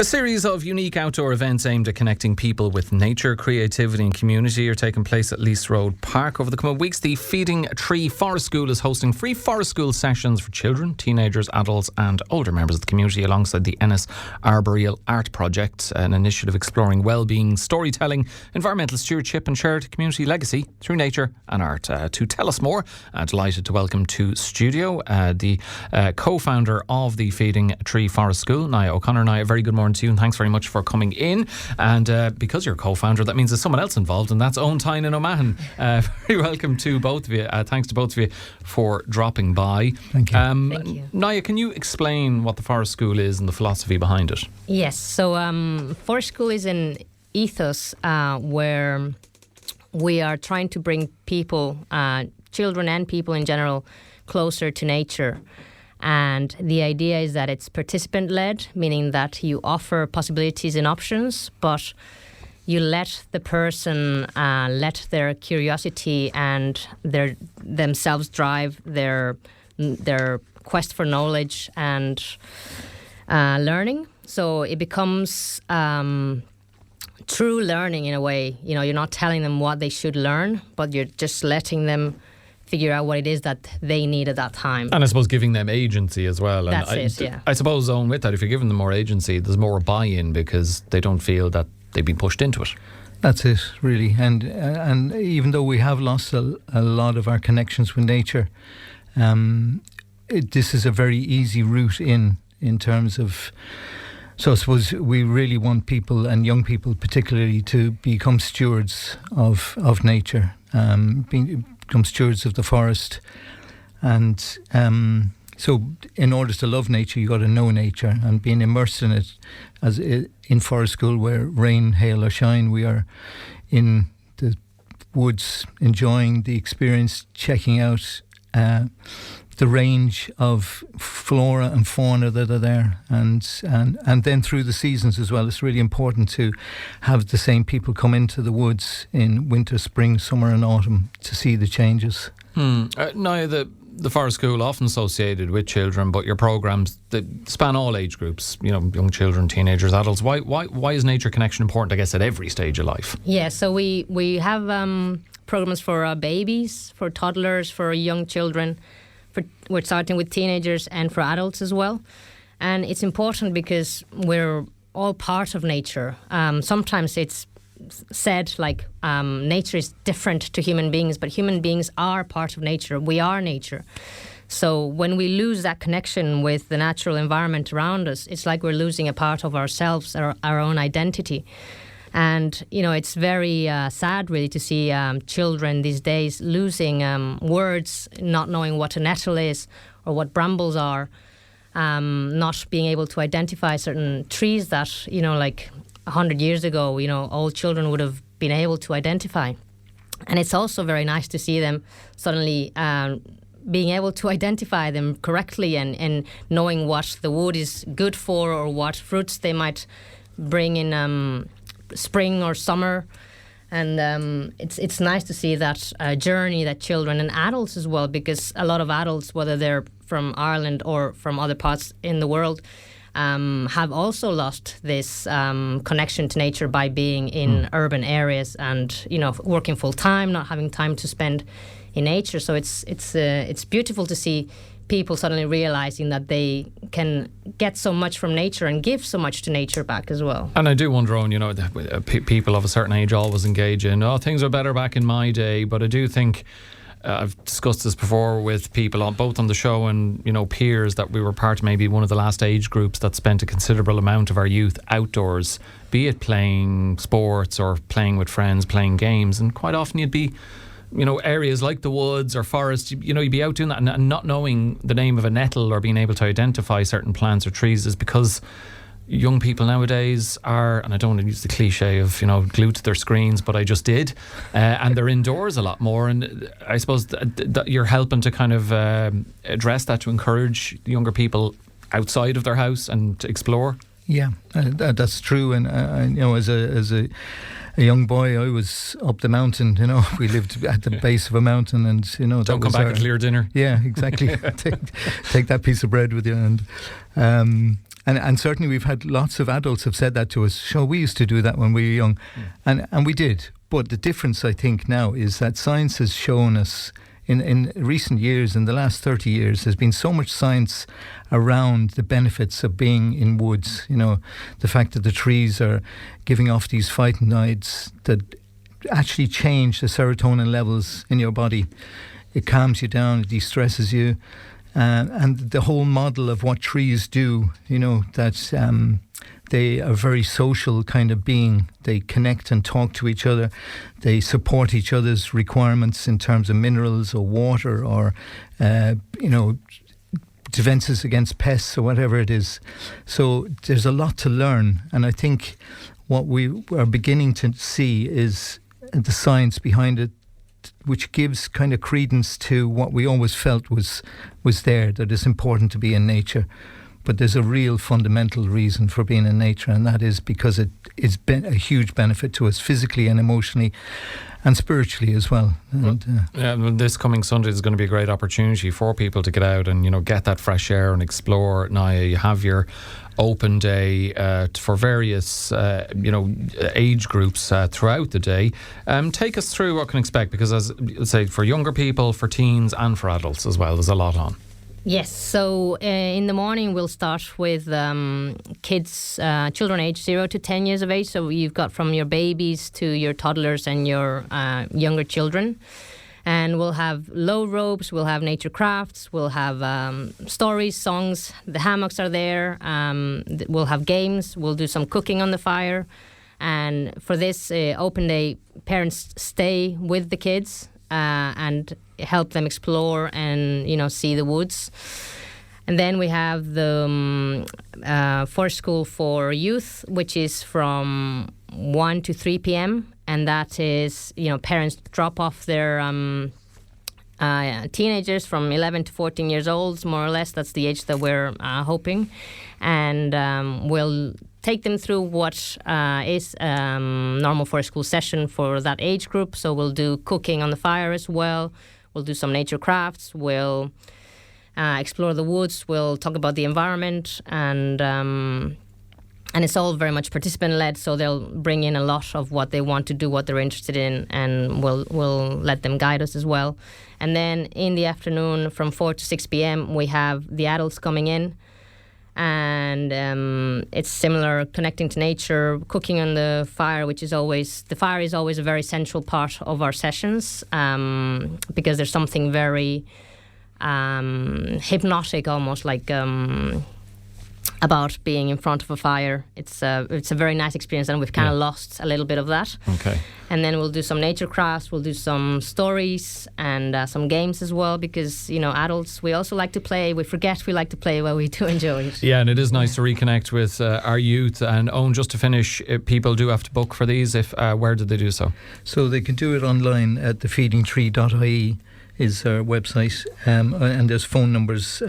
A series of unique outdoor events aimed at connecting people with nature, creativity and community are taking place at Lease Road Park. Over the coming weeks, the Feeding a Tree Forest School is hosting free forest school sessions for children, teenagers, adults and older members of the community alongside the Ennis Arboreal Art Project, an initiative exploring wellbeing, storytelling, environmental stewardship and shared community legacy through nature and art. To tell us more, delighted to welcome to studio the co-founder of the Feeding a Tree Forest School, Naya O'Connor. Naya, very good morning to you and thanks very much for coming in. And because you're a co-founder, that means there's someone else involved, and that's own Tynan O'Mahon. Very welcome to both of you. Thanks to both of you for dropping by. Thank you. Thank you. Naya, can you explain what the Forest School is and the philosophy behind it? Yes, so Forest School is an ethos where we are trying to bring people, children and people in general, closer to nature. And the idea is that it's participant-led, meaning that you offer possibilities and options, but you let the person let their curiosity and themselves drive their quest for knowledge and learning. So it becomes true learning in a way. You know, you're not telling them what they should learn, but you're just letting them figure out what it is that they need at that time. And I suppose giving them agency as well. That's it, yeah. I suppose, Owen, with that, if you're giving them more agency, there's more buy-in because they don't feel that they've been pushed into it. That's it, really. And even though we have lost a lot of our connections with nature, this is a very easy route in terms of... So I suppose we really want people, and young people particularly, to become stewards of nature, become stewards of the forest. And so in order to love nature, you got to know nature, and being immersed in it, as in Forest School, where rain, hail or shine, we are in the woods enjoying the experience, checking out the range of flora and fauna that are there, and then through the seasons as well. It's really important to have the same people come into the woods in winter, spring, summer and autumn to see the changes. Now, the Forest School often associated with children, but your programmes that span all age groups, you know, young children, teenagers, adults. Why is nature connection important, I guess, at every stage of life? Yeah, so we have programmes for babies, for toddlers, for young children. We're starting with teenagers and for adults as well. And it's important because we're all part of nature. Sometimes it's said like nature is different to human beings, but human beings are part of nature. We are nature. So when we lose that connection with the natural environment around us, it's like we're losing a part of ourselves, our own identity. And, you know, it's very sad, really, to see children these days losing words, not knowing what a nettle is or what brambles are, not being able to identify certain trees that, you know, like 100 years ago, you know, all children would have been able to identify. And it's also very nice to see them suddenly being able to identify them correctly and knowing what the wood is good for or what fruits they might bring in spring or summer. And it's nice to see that journey that children and adults as well, because a lot of adults, whether they're from Ireland or from other parts in the world, have also lost this connection to nature by being in urban areas and, you know, working full time, not having time to spend in nature. So it's beautiful to see people suddenly realising that they can get so much from nature and give so much to nature back as well. And I do wonder, Owen, you know, people of a certain age always engage in, things were better back in my day, but I do think I've discussed this before with people both on the show and, you know, peers, that we were part of maybe one of the last age groups that spent a considerable amount of our youth outdoors, be it playing sports or playing with friends, playing games, and quite often you'd be, you know, areas like the woods or forests, you know, you'd be out doing that and not knowing the name of a nettle or being able to identify certain plants or trees is because young people nowadays are, and I don't want to use the cliche of, you know, glued to their screens, but I just did, and they're indoors a lot more. And I suppose that you're helping to kind of address that, to encourage younger people outside of their house and to explore. Yeah, that's true. And you know, as a young boy, I was up the mountain. You know, we lived at the base of a mountain, and you know, don't come back and clear dinner. Yeah, exactly. take that piece of bread with you, and And certainly we've had lots of adults have said that to us. So we used to do that when we were young, and we did. But the difference, I think, now is that science has shown us in recent years, in the last 30 years, there's been so much science around the benefits of being in woods. You know, the fact that the trees are giving off these phytonoids that actually change the serotonin levels in your body. It calms you down, it de-stresses you. And the whole model of what trees do, you know, that they are a very social kind of being. They connect and talk to each other. They support each other's requirements in terms of minerals or water or, you know, defences against pests or whatever it is. So there's a lot to learn. And I think what we are beginning to see is the science behind it, which gives kind of credence to what we always felt was there, that it's important to be in nature. But there's a real fundamental reason for being in nature, and that is because it is a huge benefit to us physically and emotionally and spiritually as well. And, this coming Sunday is going to be a great opportunity for people to get out and, you know, get that fresh air and explore. Naya, you have your open day for various, you know, age groups throughout the day. Take us through what can expect, because as I say, for younger people, for teens and for adults as well, there's a lot on. Yes, so in the morning we'll start with kids, children aged 0 to 10 years of age. So you've got from your babies to your toddlers and your younger children. And we'll have low ropes, we'll have nature crafts, we'll have stories, songs, the hammocks are there, we'll have games, we'll do some cooking on the fire. And for this open day, parents stay with the kids and help them explore and, you know, see the woods. And then we have the forest school for youth, which is from 1 to 3 p.m. And that is, you know, parents drop off their teenagers from 11 to 14 years old, more or less. That's the age that we're hoping. And we'll take them through what is normal forest school session for that age group. So we'll do cooking on the fire as well. We'll do some nature crafts. We'll explore the woods. We'll talk about the environment, and it's all very much participant-led. So they'll bring in a lot of what they want to do, what they're interested in, and we'll let them guide us as well. And then in the afternoon, from 4 to 6 p.m., we have the adults coming in, and it's similar, connecting to nature, cooking on the fire, the fire is always a very central part of our sessions, because there's something very hypnotic, almost like about being in front of a fire. It's a very nice experience, and we've kind of lost a little bit of that. Okay. And then we'll do some nature crafts, we'll do some stories and some games as well, because, you know, adults, we also like to play. We forget we like to play while we do enjoy it. Yeah, and it is nice to reconnect with our youth. And Eoin, just to finish, people do have to book for these. Where did they do so? So they can do it online at thefeedingtree.ie is our website, and there's phone numbers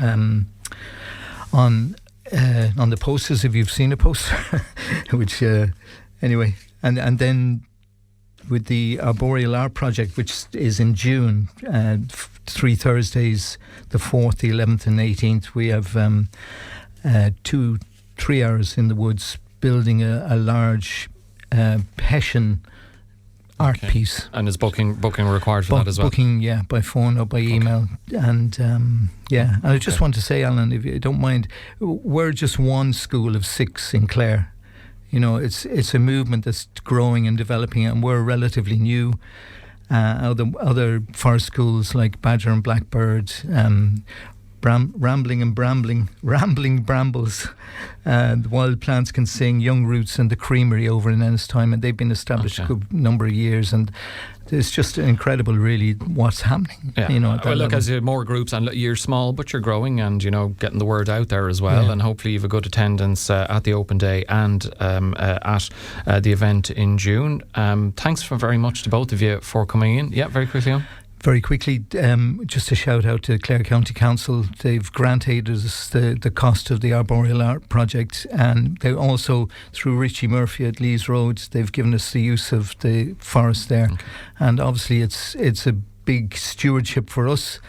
on the posters, if you've seen a poster, which anyway, and then with the Arboreal Art Project, which is in June, 3 Thursdays, the 4th, the 11th and 18th, we have 3 hours in the woods building a large Hessian art piece. And is booking required for that as well? Booking, yeah, by phone or by email. And and I just want to say, Alan, if you don't mind, we're just one school of 6 in Clare. You know, it's a movement that's growing and developing, and we're relatively new. Other forest schools like Badger and Blackbird, Rambling Brambles, the Wild Plants Can Sing, Young Roots, and the Creamery over in Ennis, and they've been established a good number of years, and it's just incredible, really, what's happening. Yeah. You know, well, look, as you have more groups, and you're small, but you're growing, and, you know, getting the word out there as well, and hopefully you have a good attendance at the open day and at the event in June. Thanks very much to both of you for coming in. Yeah, very quickly on. Very quickly, just a shout out to Clare County Council. They've granted us the cost of the Arboreal Art Project, and they also, through Richie Murphy at Lees Road, they've given us the use of the forest there. Okay. And obviously it's a big stewardship for us,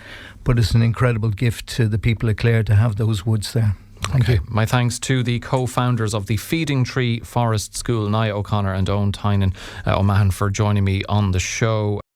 but it's an incredible gift to the people of Clare to have those woods there. Thank you. My thanks to the co-founders of the Feeding Tree Forest School, Naya O'Connor and Eoin Tynan O'Mahon, for joining me on the show.